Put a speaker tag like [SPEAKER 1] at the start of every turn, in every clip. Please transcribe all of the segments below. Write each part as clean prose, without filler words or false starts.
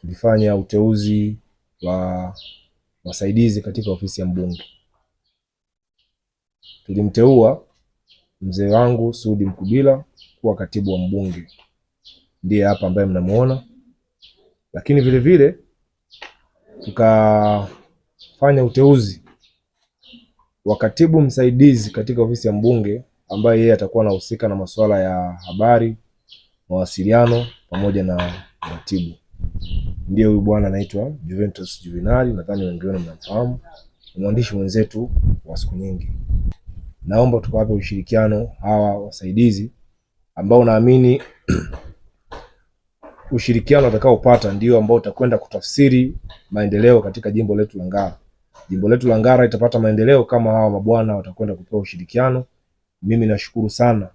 [SPEAKER 1] tulifanya uteuzi wa wasaidizi katika ofisi ya mbunge. Tulimteua mzee wangu Sudi Mkubila kuwa katibu wa mbunge, ndiye hapa ambaye mnamuona. Lakini vile vile tukafanya uteuzi wa katibu msaidizi katika ofisi ya mbunge, ambaye yeye atakuwa anahusika na masuala ya habari, mawasiliano pamoja na uratibu. Ndiye huyu bwana anaitwa Juventus Juvenali, nadhani wengi wenu mnamfahamu, ni mwandishi mwenzetu wa siku nyingi. Naomba tukawape ushirikiano hawa wasaidizi ambao naamini ushirikiano utakaopata ndio ambao utakwenda kutafsiri maendeleo katika jimbo letu la Ngara. Jimbo letu la Ngara itapata maendeleo kama hawa mabwana watakwenda kupewa ushirikiano. Mimi nashukuru sana,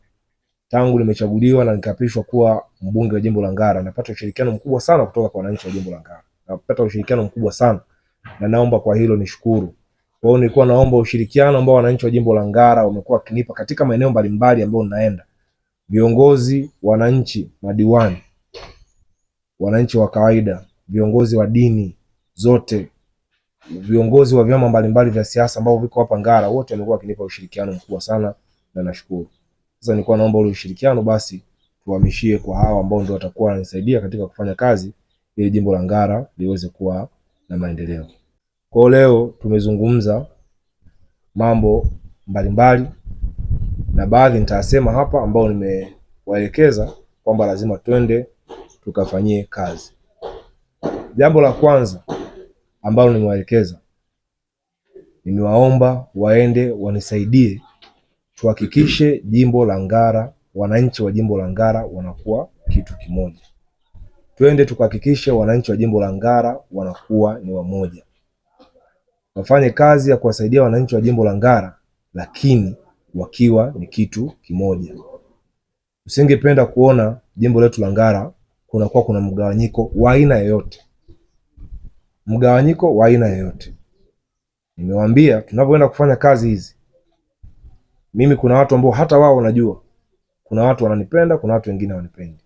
[SPEAKER 1] tangu nimechaguliwa na nikapishwa kuwa mbunge wa jimbo la Ngara, napata ushirikiano mkubwa sana kutoka kwa wananchi wa jimbo la Ngara. Napata ushirikiano mkubwa sana na naomba kwa hilo nishukuru. Kwa hiyo nilikuwa naomba ushirikiano ambao wananchi wa jimbo la Ngara wamekuwa wakinipa katika maeneo mbalimbali ambayo ninaenda. Viongozi, wananchi, madiwani, wananchi wa kawaida, viongozi wa dini zote, viongozi wa vyama mbalimbali vya siasa ambao viko hapa Ngara, wote wamekuwa wakinipa ushirikiano mkubwa sana na nashukuru. Sasa nilikuwa naomba ule ushirikiano basi tuhamishie kwa hawa ambao ndio watakuwa wananisaidia katika kufanya kazi ili jimbo la Ngara liweze kuwa na maendeleo. Kwa leo tumezungumza mambo mbalimbali na baadhi nitasema hapa ambao nimewaelekeza kwamba lazima twende tukafanyie kazi. Jambo la kwanza ambalo nimewaelekeza, nimewaomba waende wanisaidie tuhakikishe jimbo la Ngara, wananchi wa jimbo la Ngara wanakuwa kitu kimoja. Twende tukahakikishe wananchi wa jimbo la Ngara wanakuwa ni wamoja. Wafanye kazi ya kuwasaidia wananchi wa jimbo la Ngara, lakini wakiwa ni kitu kimoja. Usingependa kuona jimbo letu la Ngara kuna mgawanyiko wa aina yoyote. Mgawanyiko wa aina yoyote. Nimewaambia tunapoenda kufanya kazi hizi, mimi kuna watu ambao hata wao wanajua, kuna watu wananipenda, kuna watu wengine hawanipendi.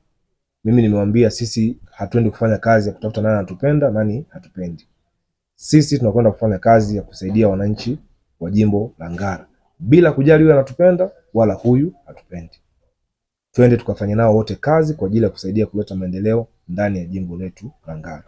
[SPEAKER 1] Mimi nimewaambia sisi hatuendi kufanya kazi ya kutafuta nani anatupenda, nani hatupendi. Sisi tunakwenda kufanya kazi ya kusaidia wananchi wa jimbo la Ngara, bila kujali huyu anatupenda wala huyu hatupendi. Twende tukafanya nao wote kazi kwa ajili ya kusaidia kuleta maendeleo ndani ya jimbo letu la Ngara.